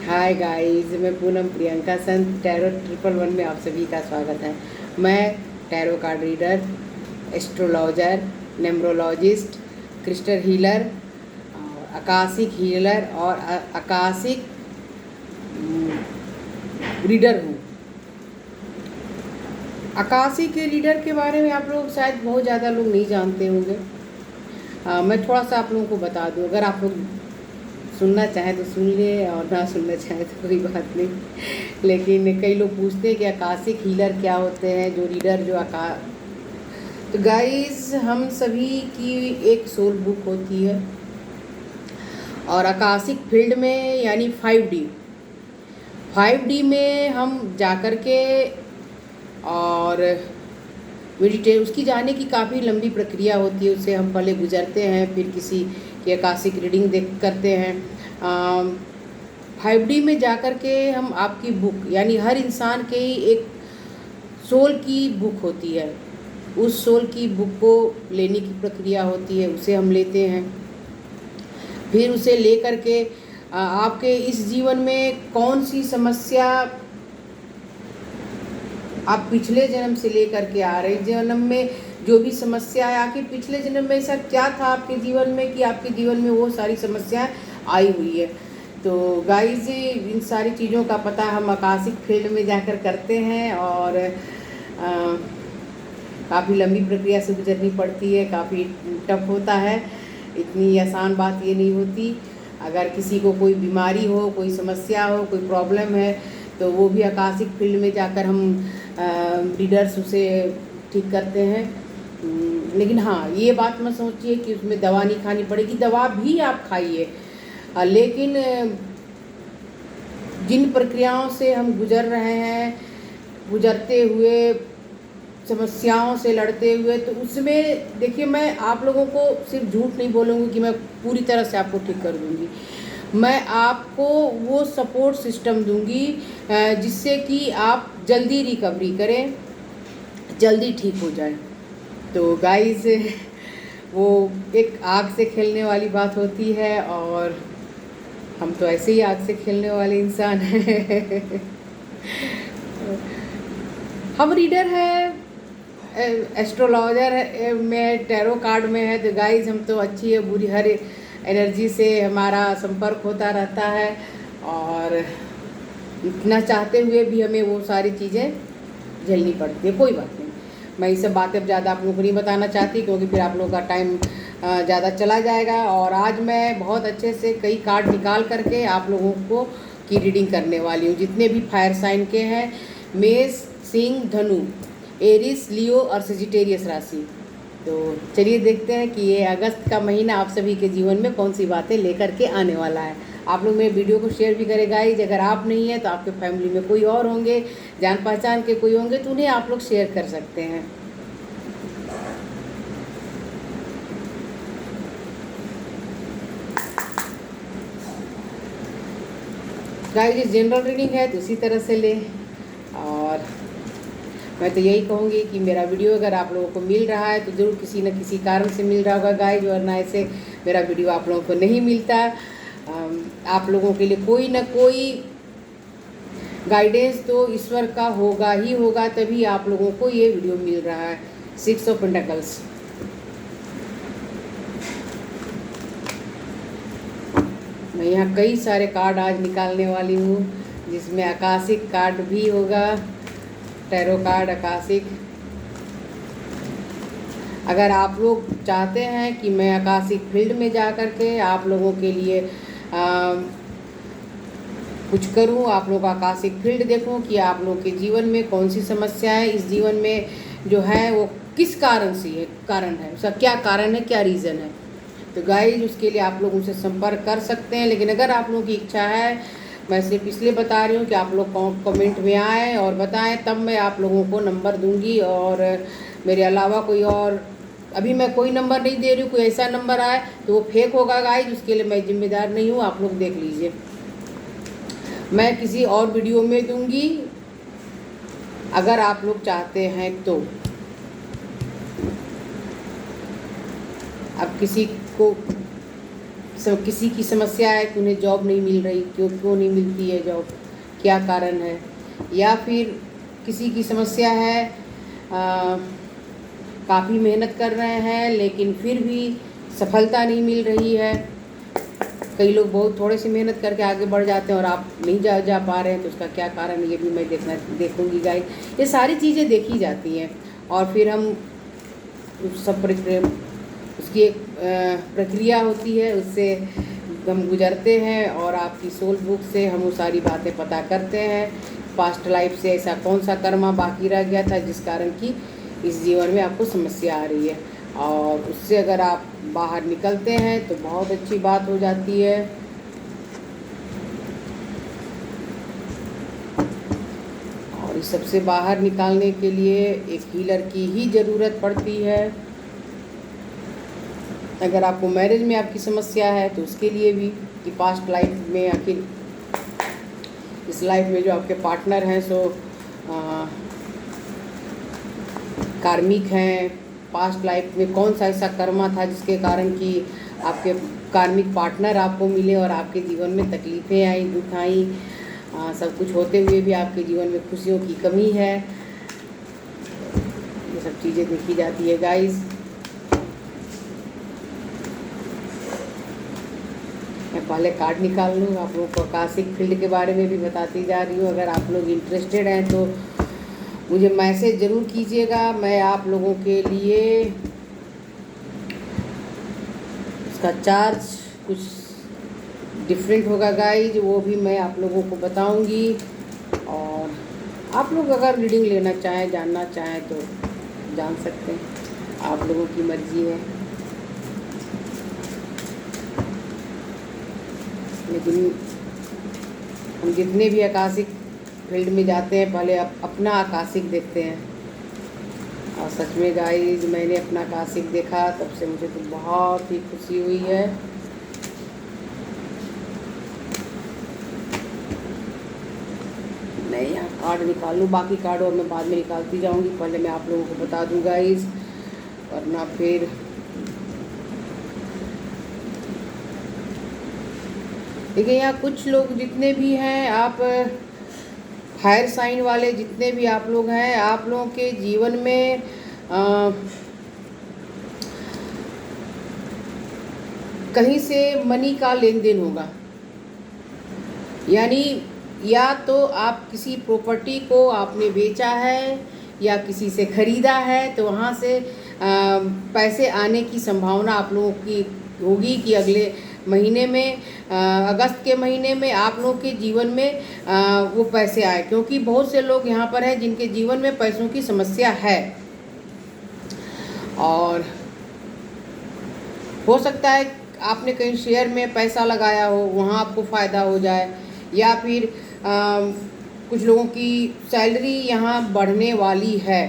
Hi guys, मैं पूनम प्रियंका संत tarot 111 में आप सभी का स्वागत है। मैं tarot card reader, astrologer, numerologist, crystal healer, Akashic healer और आकाशिक रीडर हूँ। आकाशिक रीडर के बारे में आप लोग शायद बहुत ज़्यादा लोग नहीं जानते होंगे। मैं थोड़ा सा आप लोगों को बता दूँ, अगर आप लोग सुनना चाहें तो सुन ले और ना सुनना चाहें तो कोई बात नहीं। लेकिन कई लोग पूछते हैं कि आकाशिक हीलर क्या होते हैं, जो रीडर जो तो गाइस, हम सभी की एक सोल बुक होती है और आकाशिक फील्ड में यानी 5D में हम जाकर के और मेडिटेट उसकी जाने की काफ़ी लंबी प्रक्रिया होती है। उससे हम पहले गुजरते हैं, फिर किसी की आकाशिक रीडिंग देख करते हैं। 5D में जाकर के हम आपकी बुक यानी हर इंसान के ही एक सोल की बुक होती है, उस सोल की बुक को लेने की प्रक्रिया होती है, उसे हम लेते हैं। फिर उसे ले कर के आपके इस जीवन में कौन सी समस्या आप पिछले जन्म से लेकर के आ रहे जन्म में जो भी समस्या है, आखिर पिछले जन्म में ऐसा क्या था आपके जीवन में कि आपके जीवन में वो सारी समस्याएं आई हुई है। तो गाइस, इन सारी चीज़ों का पता हम आकाशिक फील्ड में जाकर करते हैं और काफ़ी लंबी प्रक्रिया से गुजरनी पड़ती है, काफ़ी टफ होता है, इतनी आसान बात ये नहीं होती। अगर किसी को कोई बीमारी हो, कोई समस्या हो, कोई प्रॉब्लम है, तो वो भी आकाशिक फील्ड में जाकर हम रीडर्स उसे ठीक करते हैं। लेकिन हाँ, ये बात मत सोचिए कि उसमें दवा नहीं खानी पड़ेगी, दवा भी आप खाइए, लेकिन जिन प्रक्रियाओं से हम गुजर रहे हैं, गुजरते हुए समस्याओं से लड़ते हुए, तो उसमें देखिए, मैं आप लोगों को सिर्फ झूठ नहीं बोलूँगी कि मैं पूरी तरह से आपको ठीक कर दूँगी। मैं आपको वो सपोर्ट सिस्टम दूँगी जिससे कि आप जल्दी रिकवरी करें, जल्दी ठीक हो जाए। तो गाइस, वो एक आग से खेलने वाली बात होती है और हम तो ऐसे ही आग से खेलने वाले इंसान हैं। हम रीडर है, एस्ट्रोलॉजर है, में टैरो कार्ड में है, तो गाइस हम तो अच्छी है बुरी हर एनर्जी से हमारा संपर्क होता रहता है और इतना चाहते हुए भी हमें वो सारी चीज़ें झेलनी पड़ती है। कोई बात नहीं, मैं ये सब बातें अब ज़्यादा आप लोगों को नहीं बताना चाहती, क्योंकि फिर आप लोगों का टाइम ज़्यादा चला जाएगा। और आज मैं बहुत अच्छे से कई कार्ड निकाल करके आप लोगों को की रीडिंग करने वाली हूँ, जितने भी फायर साइन के हैं, मेष, सिंह, धनु, एरिस, लियो और सेजिटेरियस राशि। तो चलिए देखते हैं कि ये अगस्त का महीना आप सभी के जीवन में कौन सी बातें लेकर के आने वाला है। आप लोग मेरे वीडियो को शेयर भी करें गाइज, अगर आप नहीं हैं तो आपके फैमिली में कोई और होंगे, जान पहचान के कोई होंगे, तो उन्हें आप लोग शेयर कर सकते हैं। गाइज, जनरल रीडिंग है तो इसी तरह से लें। और मैं तो यही कहूँगी कि मेरा वीडियो अगर आप लोगों को मिल रहा है तो ज़रूर किसी न किसी कारण से मिल रहा होगा गाइज, वरना ऐसे मेरा वीडियो आप लोगों को नहीं मिलता। आप लोगों के लिए कोई ना कोई गाइडेंस तो ईश्वर का होगा ही होगा, तभी आप लोगों को ये वीडियो मिल रहा है। 6 ऑफ पेंटिकल्स, मैं यहाँ कई सारे कार्ड आज निकालने वाली हूँ, जिसमें आकाशिक कार्ड भी होगा, टैरो कार्ड आकाशिक। अगर आप लोग चाहते हैं कि मैं आकाशिक फील्ड में जा कर के आप लोगों के लिए कुछ करूं, आप लोग आकाशिक फील्ड देखूं कि आप लोग के जीवन में कौन सी समस्याएं इस जीवन में जो है वो किस कारण से है, उसका क्या कारण है, क्या रीज़न है, तो गाइज उसके लिए आप लोग उनसे संपर्क कर सकते हैं। लेकिन अगर आप लोगों की इच्छा है, मैं सिर्फ इसलिए बता रही हूँ कि आप लोग कमेंट में आएँ और बताएं, तब मैं आप लोगों को नंबर दूंगी। और मेरे अलावा कोई और अभी मैं कोई नंबर नहीं दे रही हूँ। कोई ऐसा नंबर आए तो वो फेक होगा गाइज, उसके लिए मैं जिम्मेदार नहीं हूँ, आप लोग देख लीजिए। मैं किसी और वीडियो में दूंगी अगर आप लोग चाहते हैं तो। अब किसी को किसी की समस्या है कि उन्हें जॉब नहीं मिल रही, क्यों नहीं मिलती है जॉब, क्या कारण है। या फिर किसी की समस्या है काफ़ी मेहनत कर रहे हैं लेकिन फिर भी सफलता नहीं मिल रही है। कई लोग बहुत थोड़ी सी मेहनत करके आगे बढ़ जाते हैं और आप नहीं जा पा रहे हैं, तो उसका क्या कारण है, ये भी मैं देखूंगी गाइस। ये सारी चीज़ें देखी जाती हैं और फिर हम सब उसकी एक प्रक्रिया होती है, उससे हम गुजरते हैं और आपकी सोल बुक से हम वो सारी बातें पता करते हैं। पास्ट लाइफ से ऐसा कौन सा कर्मा बाकी रह गया था जिस कारण की इस जीवन में आपको समस्या आ रही है, और उससे अगर आप बाहर निकलते हैं तो बहुत अच्छी बात हो जाती है। और इस सबसे बाहर निकालने के लिए एक हीलर की ही ज़रूरत पड़ती है। अगर आपको मैरिज में आपकी समस्या है तो उसके लिए भी, कि पास्ट लाइफ में आखिर इस लाइफ में जो आपके पार्टनर हैं सो कार्मिक हैं, पास्ट लाइफ में कौन सा ऐसा कर्मा था जिसके कारण कि आपके कार्मिक पार्टनर आपको मिले और आपके जीवन में तकलीफ़ें आई, दुख आई, सब कुछ होते हुए भी आपके जीवन में खुशियों की कमी है। ये सब चीज़ें देखी जाती है गाइस। मैं पहले कार्ड निकाल लूँ, आप लोगों को आकाशिक फील्ड के बारे में भी बताती जा रही हूँ। अगर आप लोग इंटरेस्टेड हैं तो मुझे मैसेज ज़रूर कीजिएगा, मैं आप लोगों के लिए उसका चार्ज कुछ डिफरेंट होगा गाइज, वो भी मैं आप लोगों को बताऊंगी। और आप लोग अगर रीडिंग लेना चाहें, जानना चाहें तो जान सकते हैं, आप लोगों की मर्ज़ी है। लेकिन हम जितने भी आकाशिक फील्ड में जाते हैं पहले अपना आकाशिक देखते हैं, और सच में गाइज मैंने अपना आकाशिक देखा तब से मुझे तो बहुत ही खुशी हुई है। मैं यहाँ कार्ड निकाल लूँ, बाकी कार्ड और मैं बाद में निकालती जाऊँगी, पहले मैं आप लोगों को बता दूँ गाइज, वरना फिर देखिए यहाँ कुछ लोग जितने भी हैं, आप फायर साइन वाले जितने भी आप लोग हैं, आप लोगों के जीवन में कहीं से मनी का लेन देन होगा। यानी या तो आप किसी प्रॉपर्टी को आपने बेचा है या किसी से ख़रीदा है, तो वहाँ से पैसे आने की संभावना आप लोगों की होगी कि अगले महीने में, अगस्त के महीने में आप लोगों के जीवन में वो पैसे आए, क्योंकि बहुत से लोग यहाँ पर हैं जिनके जीवन में पैसों की समस्या है। और हो सकता है आपने कहीं शेयर में पैसा लगाया हो, वहाँ आपको फ़ायदा हो जाए, या फिर कुछ लोगों की सैलरी यहाँ बढ़ने वाली है।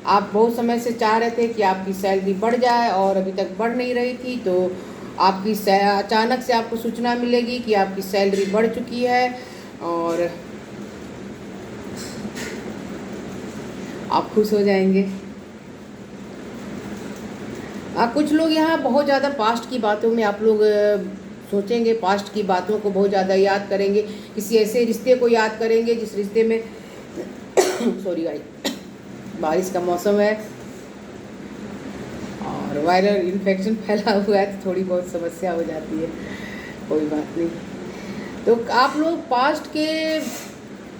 आप बहुत समय से चाह रहे थे कि आपकी सैलरी बढ़ जाए और अभी तक बढ़ नहीं रही थी, तो आपकी अचानक से आपको सूचना मिलेगी कि आपकी सैलरी बढ़ चुकी है और आप खुश हो जाएंगे। कुछ लोग यहाँ बहुत ज़्यादा पास्ट की बातों में आप लोग सोचेंगे, पास्ट की बातों को बहुत ज़्यादा याद करेंगे, किसी ऐसे रिश्ते को याद करेंगे जिस रिश्ते में सॉरी भाई, बारिश का मौसम है और वायरल इन्फेक्शन फैला हुआ है, तो थोड़ी बहुत समस्या हो जाती है, कोई बात नहीं। तो आप लोग पास्ट के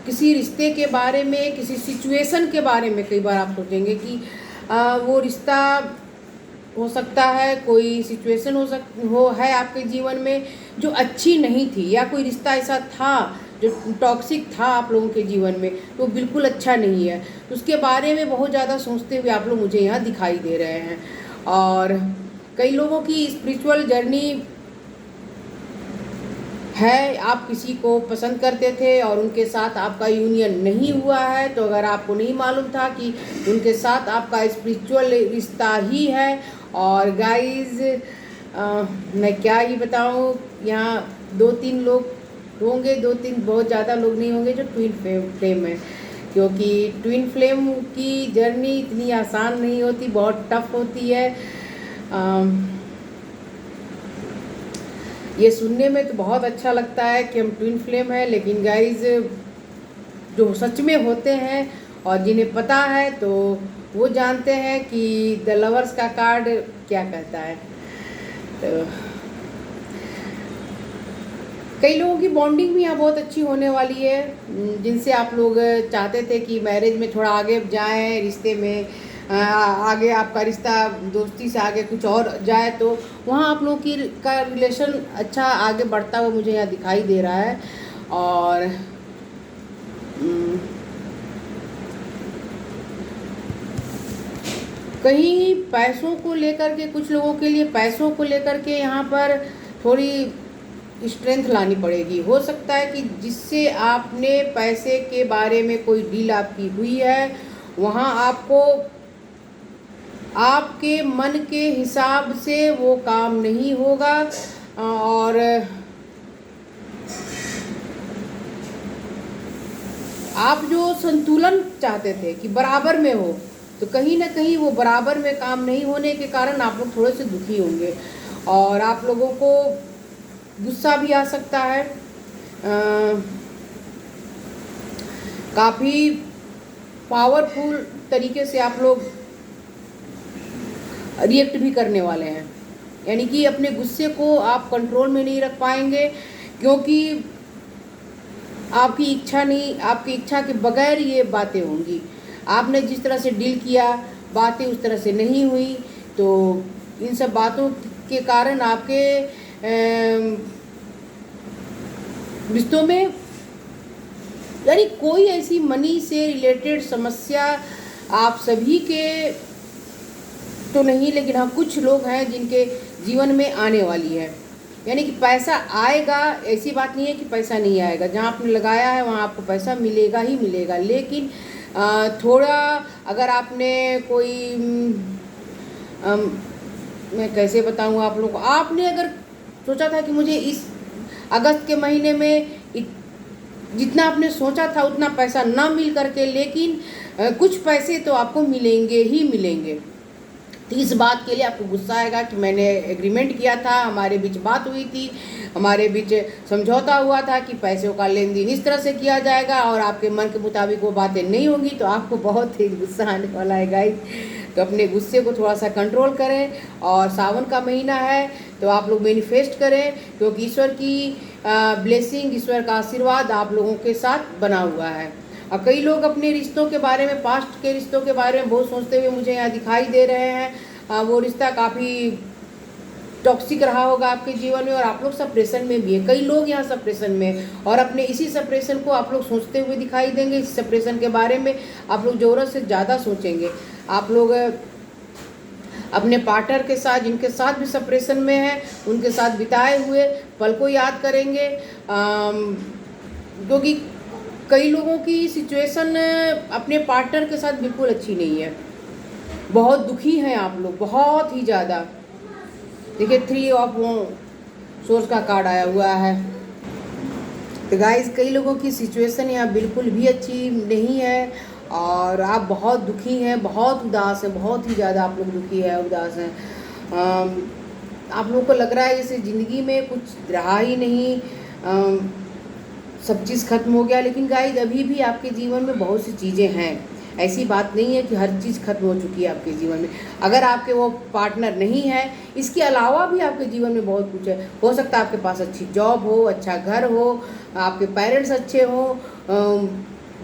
किसी रिश्ते के बारे में, किसी सिचुएशन के बारे में कई बार आप सोचेंगे कि वो रिश्ता हो सकता है, कोई सिचुएशन हो है आपके जीवन में जो अच्छी नहीं थी, या कोई रिश्ता ऐसा था जो टॉक्सिक था आप लोगों के जीवन में, तो बिल्कुल अच्छा नहीं है। तो उसके बारे में बहुत ज़्यादा सोचते हुए आप लोग मुझे यहाँ दिखाई दे रहे हैं। और कई लोगों की स्पिरिचुअल जर्नी है, आप किसी को पसंद करते थे और उनके साथ आपका यूनियन नहीं हुआ है, तो अगर आपको नहीं मालूम था कि उनके साथ आपका स्पिरिचुअल रिश्ता ही है। और गाइस मैं क्या ही बताऊँ, यहाँ 2-3 लोग होंगे, 2-3 बहुत ज़्यादा लोग नहीं होंगे जो ट्विन फ्लेम है, क्योंकि ट्विन फ्लेम की जर्नी इतनी आसान नहीं होती, बहुत टफ होती है। ये सुनने में तो बहुत अच्छा लगता है कि हम ट्विन फ्लेम हैं, लेकिन गाइज जो सच में होते हैं और जिन्हें पता है तो वो जानते हैं कि द लवर्स का कार्ड क्या कहता है। तो कई लोगों की बॉन्डिंग भी यहाँ बहुत अच्छी होने वाली है, जिनसे आप लोग चाहते थे कि मैरिज में थोड़ा आगे जाएं, रिश्ते में आगे आपका रिश्ता दोस्ती से आगे कुछ और जाए, तो वहाँ आप लोगों की का रिलेशन अच्छा आगे बढ़ता हुआ मुझे यहाँ दिखाई दे रहा है। और कहीं पैसों को लेकर के, कुछ लोगों के लिए पैसों को लेकर के यहाँ पर थोड़ी स्ट्रेंथ लानी पड़ेगी। हो सकता है कि जिससे आपने पैसे के बारे में कोई डील आपकी हुई है, वहाँ आपको आपके मन के हिसाब से वो काम नहीं होगा, और आप जो संतुलन चाहते थे कि बराबर में हो, तो कहीं ना कहीं वो बराबर में काम नहीं होने के कारण आप लोग थोड़े से दुखी होंगे और आप लोगों को गुस्सा भी आ सकता है। काफ़ी पावरफुल तरीके से आप लोग रिएक्ट भी करने वाले हैं, यानी कि अपने गुस्से को आप कंट्रोल में नहीं रख पाएंगे, क्योंकि आपकी इच्छा नहीं, आपकी इच्छा के बगैर ये बातें होंगी। आपने जिस तरह से डील किया, बातें उस तरह से नहीं हुई, तो इन सब बातों के कारण आपके रिश्तों में, यानी कोई ऐसी मनी से रिलेटेड समस्या आप सभी के तो नहीं, लेकिन हाँ कुछ लोग हैं जिनके जीवन में आने वाली है। यानी कि पैसा आएगा, ऐसी बात नहीं है कि पैसा नहीं आएगा, जहाँ आपने लगाया है वहाँ आपको पैसा मिलेगा ही मिलेगा। लेकिन थोड़ा अगर आपने कोई मैं कैसे बताऊँ आप लोगों को, आपने अगर सोचा था कि मुझे इस अगस्त के महीने में जितना आपने सोचा था उतना पैसा ना मिल करके, लेकिन कुछ पैसे तो आपको मिलेंगे ही मिलेंगे, तो इस बात के लिए आपको गुस्सा आएगा कि मैंने एग्रीमेंट किया था, हमारे बीच बात हुई थी, हमारे बीच समझौता हुआ था कि पैसों का लेन देन इस तरह से किया जाएगा, और आपके मन के मुताबिक वो बातें नहीं होंगी, तो आपको बहुत तेज गुस्सा आने वाला है गाइस। तो अपने गुस्से को थोड़ा सा कंट्रोल करें, और सावन का महीना है तो आप लोग मैनिफेस्ट करें, क्योंकि ईश्वर की ब्लेसिंग, ईश्वर का आशीर्वाद आप लोगों के साथ बना हुआ है। और कई लोग अपने रिश्तों के बारे में, पास्ट के रिश्तों के बारे में बहुत सोचते हुए मुझे यहाँ दिखाई दे रहे हैं। वो रिश्ता काफ़ी टॉक्सिक रहा होगा आपके जीवन में, और आप लोग सप्रेशन में भी है, कई लोग यहाँ सप्रेशन में, और अपने इसी सप्रेशन को आप लोग सोचते हुए दिखाई देंगे। इस सप्रेशन के बारे में आप लोग ज़रूरत से ज़्यादा सोचेंगे। आप लोग अपने पार्टनर के साथ, जिनके साथ भी सप्रेशन में है, उनके साथ बिताए हुए पल को याद करेंगे, क्योंकि कई लोगों की सिचुएशन अपने पार्टनर के साथ बिल्कुल अच्छी नहीं है, बहुत दुखी हैं आप लोग, बहुत ही ज़्यादा। देखिए 3 ऑफ सोर्स का कार्ड आया हुआ है। तो गाइस कई लोगों की सिचुएशन यहाँ बिल्कुल भी अच्छी नहीं है, और आप बहुत दुखी हैं, बहुत उदास हैं, बहुत ही ज़्यादा आप लोग दुखी हैं, उदास हैं। आप लोगों को लग रहा है जैसे ज़िंदगी में कुछ रहा ही नहीं, सब चीज़ खत्म हो गया। लेकिन गाइस अभी भी आपके जीवन में बहुत सी चीज़ें हैं, ऐसी बात नहीं है कि हर चीज़ खत्म हो चुकी है आपके जीवन में। अगर आपके वो पार्टनर नहीं है, इसके अलावा भी आपके जीवन में बहुत कुछ है। हो सकता है आपके पास अच्छी जॉब हो, अच्छा घर हो, आपके पेरेंट्स अच्छे हों,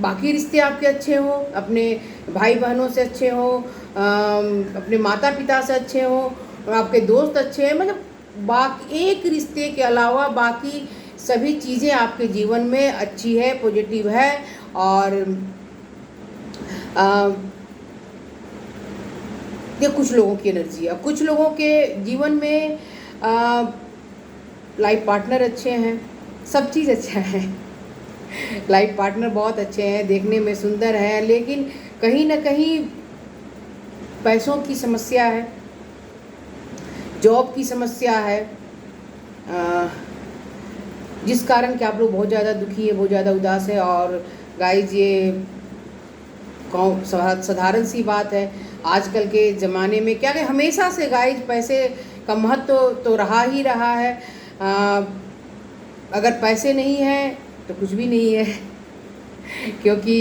बाकी रिश्ते आपके अच्छे हों, अपने भाई बहनों से अच्छे हों, अपने माता पिता से अच्छे हों, आपके दोस्त अच्छे हैं, मतलब बाकी एक रिश्ते के अलावा बाकी सभी चीज़ें आपके जीवन में अच्छी है, पॉजिटिव है। और ये कुछ लोगों की एनर्जी है। कुछ लोगों के जीवन में लाइफ पार्टनर अच्छे हैं, सब चीज़ अच्छा है, लाइफ पार्टनर बहुत अच्छे हैं, देखने में सुंदर हैं, लेकिन कहीं ना कहीं पैसों की समस्या है, जॉब की समस्या है, जिस कारण कि आप लोग बहुत ज़्यादा दुखी है, बहुत ज़्यादा उदास है। और गाइज ये साधारण सी बात है, आजकल के ज़माने में क्या कि हमेशा से गाइज पैसे का महत्व तो रहा ही रहा है। आ, अगर पैसे नहीं हैं तो कुछ भी नहीं है क्योंकि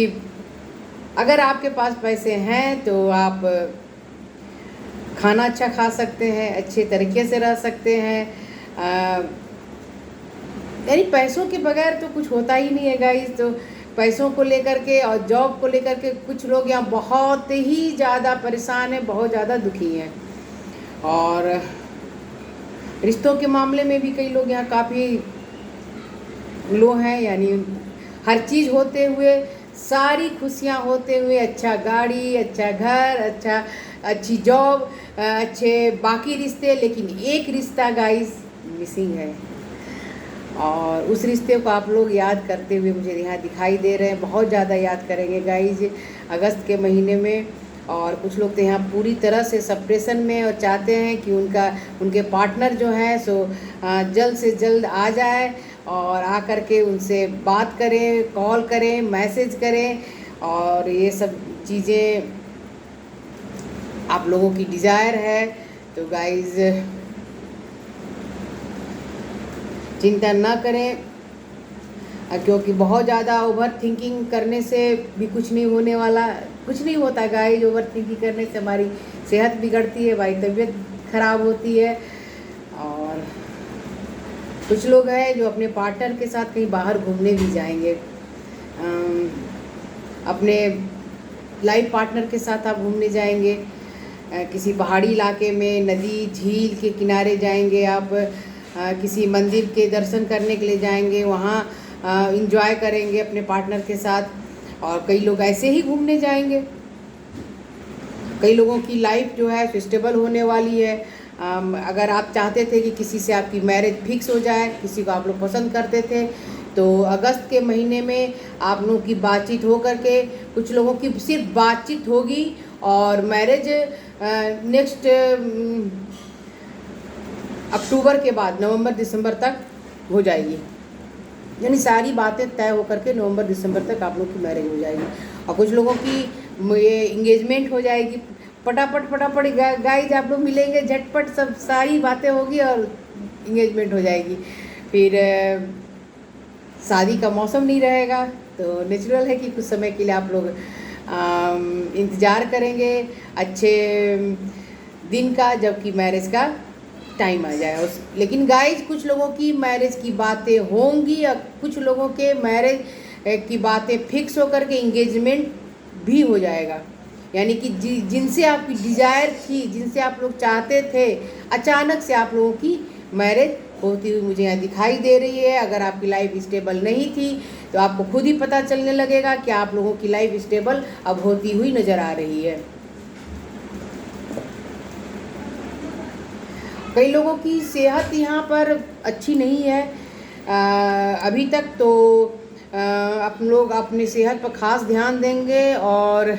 अगर आपके पास पैसे हैं तो आप खाना अच्छा खा सकते हैं, अच्छे तरीके से रह सकते हैं। यानी पैसों के बगैर तो कुछ होता ही नहीं है गाइस। तो पैसों को लेकर के और जॉब को लेकर के कुछ लोग यहाँ बहुत ही ज़्यादा परेशान हैं, बहुत ज़्यादा दुखी हैं। और रिश्तों के मामले में भी कई लोग यहाँ काफ़ी लो हैं। यानी हर चीज़ होते हुए, सारी खुशियाँ होते हुए, अच्छा गाड़ी, अच्छा घर, अच्छी जॉब, अच्छे बाकी रिश्ते, लेकिन एक रिश्ता गाइस मिसिंग है। और उस रिश्ते को आप लोग याद करते हुए मुझे यहाँ दिखाई दे रहे हैं, बहुत ज़्यादा याद करेंगे गाइस अगस्त के महीने में। और कुछ लोग तो यहाँ पूरी तरह से सप्रेशन में और चाहते हैं कि उनके पार्टनर जो है सो जल्द से जल्द आ जाए और आ कर के उनसे बात करें, कॉल करें, मैसेज करें। और ये सब चीज़ें आप लोगों की डिज़ायर है। तो गाइस चिंता ना करें, क्योंकि बहुत ज़्यादा ओवर थिंकिंग करने से भी कुछ नहीं होने वाला, कुछ नहीं होता गाइस। ओवर थिंकिंग करने से हमारी सेहत बिगड़ती है, हमारी तबीयत खराब होती है। और कुछ लोग हैं जो अपने पार्टनर के साथ कहीं बाहर घूमने भी जाएंगे, अपने लाइफ पार्टनर के साथ आप घूमने जाएंगे, किसी पहाड़ी इलाके में, नदी झील के किनारे जाएंगे आप, किसी मंदिर के दर्शन करने के लिए जाएंगे, वहाँ इंजॉय करेंगे अपने पार्टनर के साथ। और कई लोग ऐसे ही घूमने जाएंगे। कई लोगों की लाइफ जो है स्टेबल होने वाली है। अगर आप चाहते थे कि किसी से आपकी मैरिज फिक्स हो जाए, किसी को आप लोग पसंद करते थे, तो अगस्त के महीने में आप लोगों की बातचीत हो करके, कुछ लोगों की सिर्फ बातचीत होगी और मैरिज नेक्स्ट अक्टूबर के बाद नवंबर दिसंबर तक हो जाएगी। यानी सारी बातें तय होकर के नवंबर दिसंबर तक आप लोग की मैरिज हो जाएगी। और कुछ लोगों की ये इंगेजमेंट हो जाएगी फटाफट गाइज। आप लोग मिलेंगे झटपट, सब सारी बातें होगी और इंगेजमेंट हो जाएगी। फिर शादी का मौसम नहीं रहेगा, तो नेचुरल है कि कुछ समय के लिए आप लोग इंतज़ार करेंगे अच्छे दिन का, जबकि मैरिज का टाइम आ जाए। लेकिन गाइज कुछ लोगों की मैरिज की बातें होंगी और कुछ लोगों के मैरिज की बातें फिक्स होकर के इंगेजमेंट भी हो जाएगा। यानी कि जिनसे आपकी डिज़ायर थी, जिनसे आप लोग चाहते थे, अचानक से आप लोगों की मैरिज होती हुई मुझे यहाँ दिखाई दे रही है। अगर आपकी लाइफ स्टेबल नहीं थी तो आपको खुद ही पता चलने लगेगा कि आप लोगों की लाइफ स्टेबल अब होती हुई नज़र आ रही है। कई लोगों की सेहत यहाँ पर अच्छी नहीं है अभी तक। तो आप लोग अपनी सेहत पर ख़ास ध्यान देंगे। और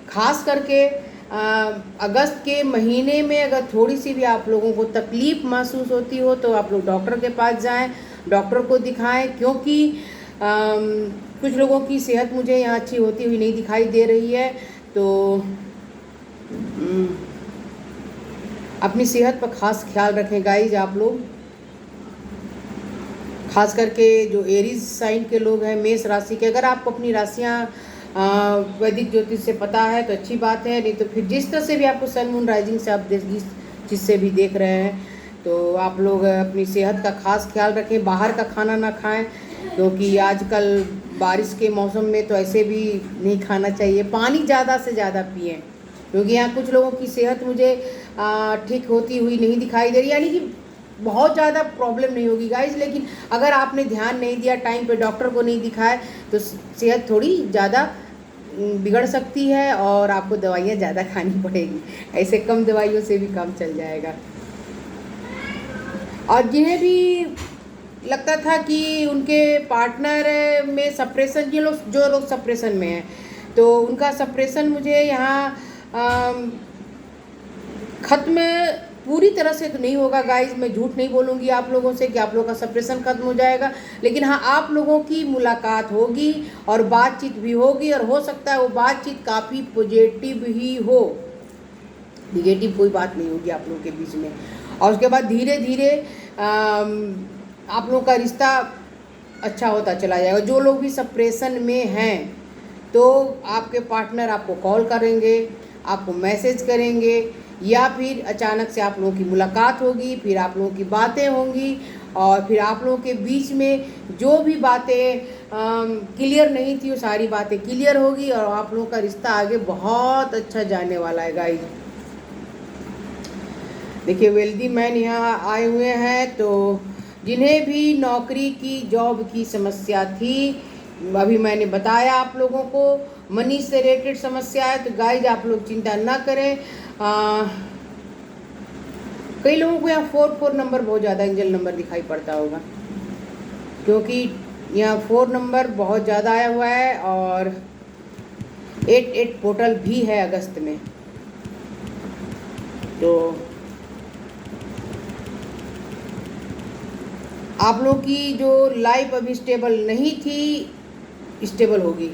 ख़ास करके अगस्त के महीने में अगर थोड़ी सी भी आप लोगों को तकलीफ़ महसूस होती हो तो आप लोग डॉक्टर के पास जाएं, डॉक्टर को दिखाएं। क्योंकि कुछ लोगों की सेहत मुझे यहाँ अच्छी होती हुई नहीं दिखाई दे रही है। तो अपनी सेहत पर ख़ास ख्याल रखें गाइज आप लोग। ख़ास करके जो एरीज साइन के लोग हैं, मेष राशि के, अगर आपको अपनी राशियाँ वैदिक ज्योतिष से पता है तो अच्छी बात है। नहीं तो फिर जिस तरह से भी आपको सन मून राइजिंग से आप जिस चीज़ से भी देख रहे हैं, तो आप लोग अपनी सेहत का ख़ास ख्याल रखें। बाहर का खाना ना खाएं, क्योंकि आजकल बारिश के मौसम में तो ऐसे भी नहीं खाना चाहिए। पानी ज़्यादा से ज़्यादा पिएं, क्योंकि यहाँ कुछ लोगों की सेहत मुझे ठीक होती हुई नहीं दिखाई दे रही। यानी कि बहुत ज़्यादा प्रॉब्लम नहीं होगी गाइज, लेकिन अगर आपने ध्यान नहीं दिया, टाइम पे डॉक्टर को नहीं दिखाया, तो सेहत थोड़ी ज़्यादा बिगड़ सकती है और आपको दवाइयाँ ज़्यादा खानी पड़ेगी। ऐसे कम दवाइयों से भी काम चल जाएगा। और जिन्हें भी लगता था कि उनके पार्टनर में सप्रेशन, जो लोग सप्रेशन में हैं, तो उनका सप्रेशन मुझे यहाँ ख़त्म पूरी तरह से तो नहीं होगा गाइज। मैं झूठ नहीं बोलूँगी आप लोगों से कि आप लोगों का सप्रेशन ख़त्म हो जाएगा, लेकिन हाँ, आप लोगों की मुलाकात होगी और बातचीत भी होगी। और हो सकता है वो बातचीत काफ़ी पॉजिटिव ही हो, निगेटिव कोई बात नहीं होगी आप लोगों के बीच में। और उसके बाद धीरे धीरे आप लोगों का रिश्ता अच्छा होता चला जाएगा। जो लोग भी सेपरेशन में हैं तो आपके पार्टनर आपको कॉल करेंगे, आपको मैसेज करेंगे, या फिर अचानक से आप लोगों की मुलाकात होगी, फिर आप लोगों की बातें होंगी, और फिर आप लोगों के बीच में जो भी बातें क्लियर नहीं थी वो सारी बातें क्लियर होगी, और आप लोगों का रिश्ता आगे बहुत अच्छा जाने वाला है गाइस। देखिए वेल्दी मैन यहाँ आए हुए हैं, तो जिन्हें भी नौकरी की जॉब की समस्या थी, अभी मैंने बताया आप लोगों को, मनी से रिलेटेड समस्या है, तो गाइज आप लोग चिंता ना करें। कई लोगों को यहाँ 4 नंबर बहुत ज़्यादा एंजल नंबर दिखाई पड़ता होगा, क्योंकि यहाँ 4 नंबर बहुत ज़्यादा आया हुआ है, और 8 पोर्टल भी है अगस्त में। तो आप लोग की जो लाइफ अभी स्टेबल नहीं थी, स्टेबल होगी।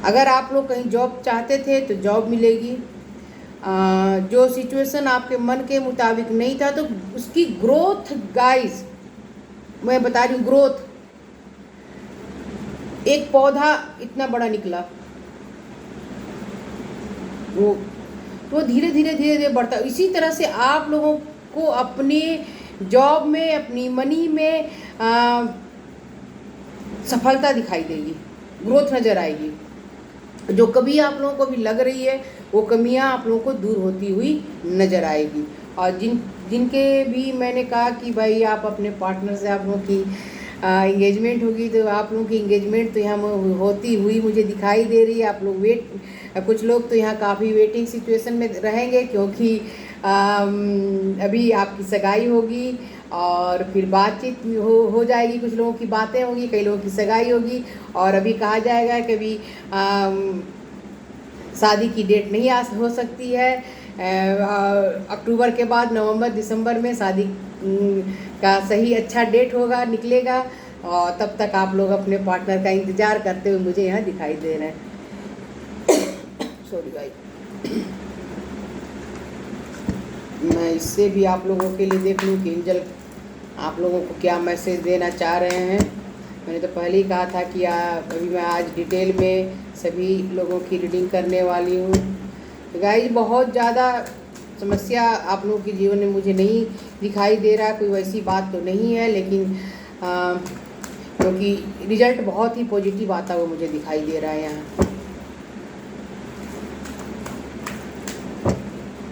अगर आप लोग कहीं जॉब चाहते थे तो जॉब मिलेगी। जो सिचुएशन आपके मन के मुताबिक नहीं था तो उसकी ग्रोथ, गाइस मैं बता रही हूँ, ग्रोथ, एक पौधा इतना बड़ा निकला, वो धीरे धीरे बढ़ता। इसी तरह से आप लोगों को अपने जॉब में, अपनी मनी में सफलता दिखाई देगी, ग्रोथ नज़र आएगी। जो कभी आप लोगों को भी लग रही है वो कमियां आप लोगों को दूर होती हुई नज़र आएगी। और जिनके भी मैंने कहा कि भाई आप अपने पार्टनर से आप लोगों की इंगेजमेंट होगी, तो आप लोगों की इंगेजमेंट तो यहाँ होती हुई मुझे दिखाई दे रही है। आप लोग कुछ लोग तो यहाँ काफ़ी वेटिंग सिचुएशन में रहेंगे, क्योंकि अभी आपकी सगाई होगी और फिर बातचीत हो जाएगी, कुछ लोगों की बातें होंगी, कई लोगों की सगाई होगी, और अभी कहा जाएगा कि अभी शादी की डेट नहीं हो सकती है। अक्टूबर के बाद नवंबर दिसंबर में शादी का सही अच्छा डेट होगा, निकलेगा, और तब तक आप लोग अपने पार्टनर का इंतज़ार करते हुए मुझे यहाँ दिखाई दे रहे हैं। सॉरी गाइस, मैं इससे भी आप लोगों के लिए देख लूँ कि एंजल आप लोगों को क्या मैसेज देना चाह रहे हैं। मैंने तो पहले ही कहा था कि अभी मैं आज डिटेल में सभी लोगों की रीडिंग करने वाली हूँ। तो गाइस बहुत ज़्यादा समस्या आप लोगों के जीवन में मुझे नहीं दिखाई दे रहा, कोई वैसी बात तो नहीं है, लेकिन क्योंकि रिजल्ट बहुत ही पॉजिटिव आता हुआ मुझे दिखाई दे रहा है यहाँ।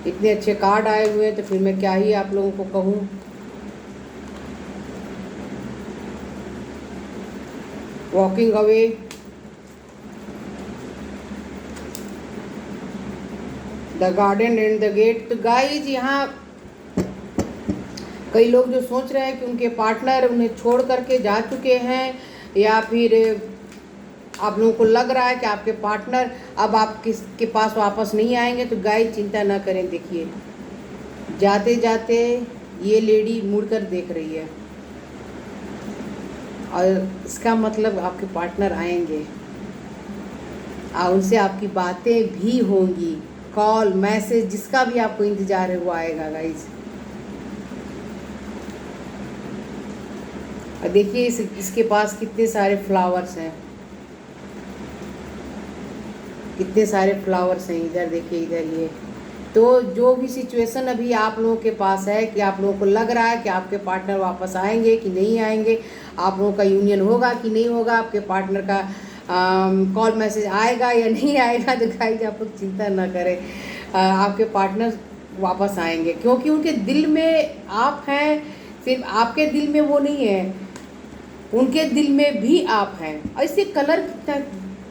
इतने अच्छे कार्ड आए हुए हैं तो फिर मैं क्या ही आप लोगों को कहूँ। Walking away, the garden and the gate. तो गाइज यहाँ कई लोग जो सोच रहे हैं कि उनके पार्टनर उन्हें छोड़ करके जा चुके हैं, या फिर आप लोगों को लग रहा है कि आपके पार्टनर अब आपके पास वापस नहीं आएंगे, तो गाइज चिंता ना करें। देखिए जाते जाते ये लेडी मुड़कर देख रही है, और इसका मतलब आपके पार्टनर आएंगे और उनसे आपकी बातें भी होंगी, कॉल मैसेज जिसका भी आपको इंतज़ार है वो आएगा गाइज। और देखिए इसके पास कितने सारे फ्लावर्स हैं, कितने सारे फ्लावर्स हैं। इधर देखिए, इधर ये। तो जो भी सिचुएशन अभी आप लोगों के पास है कि आप लोगों को लग रहा है कि आपके पार्टनर वापस आएंगे कि नहीं आएंगे, आप लोगों का यूनियन होगा कि नहीं होगा, आपके पार्टनर का कॉल मैसेज आएगा या नहीं आएगा, तो गाइस आप लोग चिंता ना करें, आपके पार्टनर वापस आएंगे, क्योंकि उनके दिल में आप हैं। सिर्फ आपके दिल में वो नहीं है, उनके दिल में भी आप हैं। और इसके कलर कितना,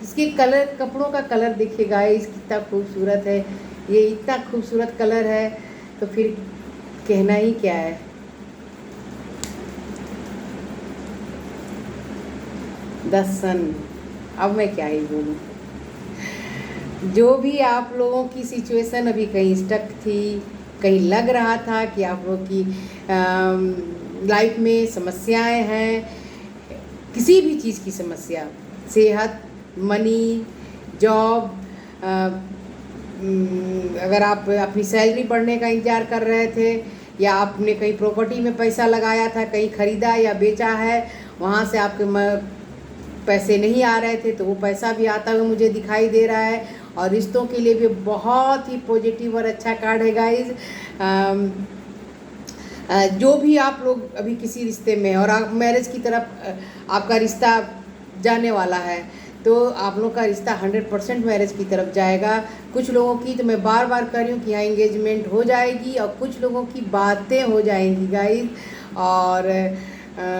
इसके कलर, कपड़ों का कलर देखिए गाइस कितना खूबसूरत है। ये इतना खूबसूरत कलर है तो फिर कहना ही क्या है। द सन, अब मैं क्या ही बोलूँ। जो भी आप लोगों की सिचुएशन अभी कहीं स्टक थी, कहीं लग रहा था कि आप लोगों की लाइफ में समस्याएं हैं, किसी भी चीज़ की समस्या, सेहत, मनी, जॉब, अगर आप अपनी सैलरी बढ़ने का इंतज़ार कर रहे थे, या आपने कहीं प्रॉपर्टी में पैसा लगाया था, कहीं ख़रीदा या बेचा है, वहाँ से आपके पैसे नहीं आ रहे थे तो वो पैसा भी आता हुआ मुझे दिखाई दे रहा है। और रिश्तों के लिए भी बहुत ही पॉजिटिव और अच्छा कार्ड है गाइज। जो भी आप लोग अभी किसी रिश्ते में और आप मैरिज की तरफ आपका रिश्ता जाने वाला है, तो आप लोग का रिश्ता 100% मैरिज की तरफ जाएगा। कुछ लोगों की, तो मैं बार बार कह रही हूँ कि यहाँ इंगेजमेंट हो जाएगी और कुछ लोगों की बातें हो जाएंगी गाइज। और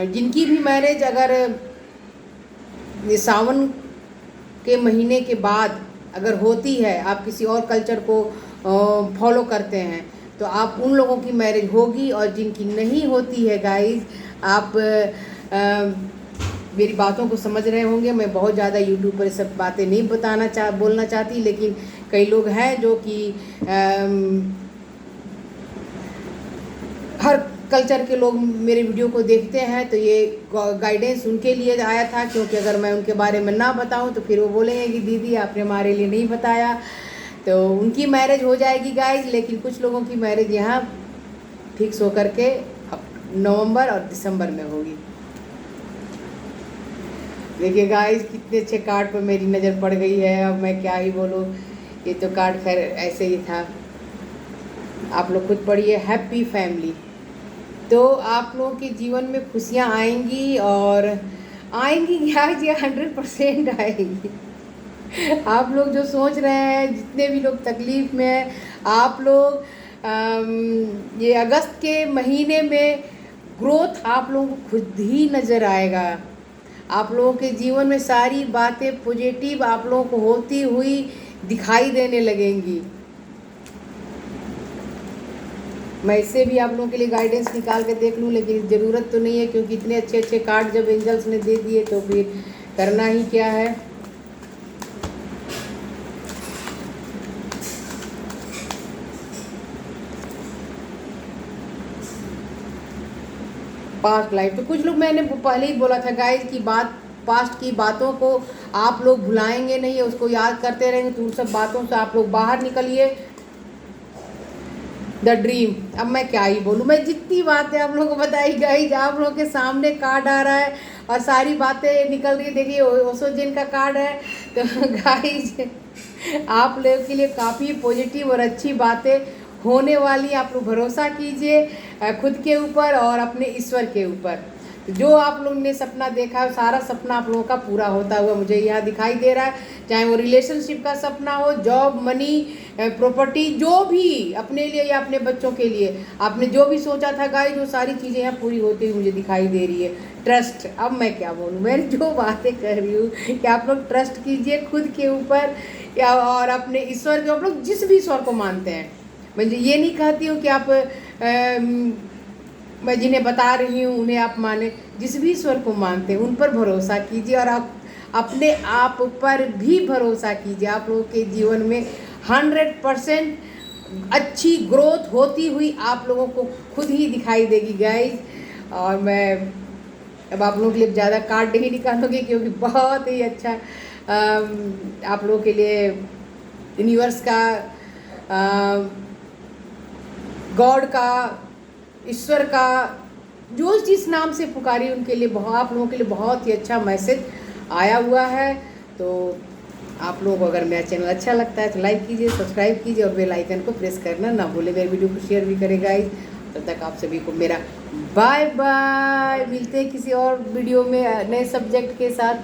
जिनकी भी मैरिज अगर सावन के महीने के बाद अगर होती है, आप किसी और कल्चर को फॉलो करते हैं, तो आप उन लोगों की मैरिज होगी। और जिनकी नहीं होती है गाइज, आप मेरी बातों को समझ रहे होंगे। मैं बहुत ज़्यादा यूट्यूब पर सब बातें नहीं बोलना चाहती, लेकिन कई लोग हैं जो कि हर कल्चर के लोग मेरे वीडियो को देखते हैं, तो ये गाइडेंस उनके लिए आया था। क्योंकि अगर मैं उनके बारे में ना बताऊं तो फिर वो बोलेंगे कि दीदी आपने हमारे लिए नहीं बताया। तो उनकी मैरिज हो जाएगी गाइज, लेकिन कुछ लोगों की मैरिज यहाँ फिक्स होकर के नवंबर और दिसंबर में होगी। देखिए गाइज, कितने अच्छे कार्ड पर मेरी नज़र पड़ गई है। अब मैं क्या ही बोलूँ, ये तो कार्ड खैर ऐसे ही था। आप लोग खुद पढ़िए, हैप्पी फैमिली। तो आप लोगों के जीवन में खुशियाँ आएंगी, और आएंगी क्या जी, 100% आएंगी। आप लोग जो सोच रहे हैं, जितने भी लोग तकलीफ़ में हैं, आप लोग ये अगस्त के महीने में ग्रोथ आप लोगों को खुद ही नज़र आएगा। आप लोगों के जीवन में सारी बातें पॉजिटिव आप लोगों को होती हुई दिखाई देने लगेंगी। मैं इससे भी आप लोगों के लिए गाइडेंस निकाल के देख लूँ, लेकिन ज़रूरत तो नहीं है, क्योंकि इतने अच्छे अच्छे कार्ड जब एंजल्स ने दे दिए तो फिर करना ही क्या है। पास्ट लाइफ, तो कुछ लोग, मैंने पहले ही बोला था गाइस कि पास्ट की बातों को आप लोग भुलाएंगे नहीं, उसको याद करते रहेंगे, तो उन सब बातों से आप लोग बाहर निकलिए। द ड्रीम, अब मैं क्या ही बोलूँ, मैं जितनी बातें आप लोगों को बताई गाइस, आप लोगों के सामने कार्ड आ रहा है और सारी बातें निकल रही है। देखिए ओसोजिन का कार्ड है, तो गाइस आप लोगों के लिए काफ़ी पॉजिटिव और अच्छी बातें होने वाली। आप लोग भरोसा कीजिए खुद के ऊपर और अपने ईश्वर के ऊपर। जो आप लोग ने सपना देखा है, सारा सपना आप लोगों का पूरा होता हुआ मुझे यहाँ दिखाई दे रहा है। चाहे वो रिलेशनशिप का सपना हो, जॉब, मनी, प्रॉपर्टी, जो भी अपने लिए या अपने बच्चों के लिए आपने जो भी सोचा था गाइस, वो सारी चीज़ें यहाँ पूरी होती हुई मुझे दिखाई दे रही है। ट्रस्ट, अब मैं क्या बोलूँ, मैं जो बातें कर रही हूँ कि आप लोग ट्रस्ट कीजिए खुद के ऊपर या और अपने ईश्वर के। आप लोग जिस भी ईश्वर को मानते हैं, मैं ये नहीं कहती हूँ कि आप मैं जिन्हें बता रही हूँ उन्हें आप माने, जिस भी ईश्वर को मानते हैं उन पर भरोसा कीजिए और आप अपने आप पर भी भरोसा कीजिए। आप लोगों के जीवन में 100% अच्छी ग्रोथ होती हुई आप लोगों को खुद ही दिखाई देगी गाइज। और मैं अब आप लोगों के लिए ज़्यादा कार्ड नहीं निकालूंगी, क्योंकि बहुत ही अच्छा आप लोगों के लिए यूनिवर्स का, गॉड का, ईश्वर का, जो जिस नाम से पुकारी उनके लिए आप लोगों के लिए बहुत ही अच्छा मैसेज आया हुआ है। तो आप लोगों को अगर मेरा चैनल अच्छा लगता है तो लाइक कीजिए, सब्सक्राइब कीजिए और बेल आइकन को प्रेस करना ना भूलें। मेरे वीडियो को शेयर भी करें गाइस। तब तक आप सभी को मेरा बाय बाय। मिलते हैं किसी और वीडियो में नए सब्जेक्ट के साथ।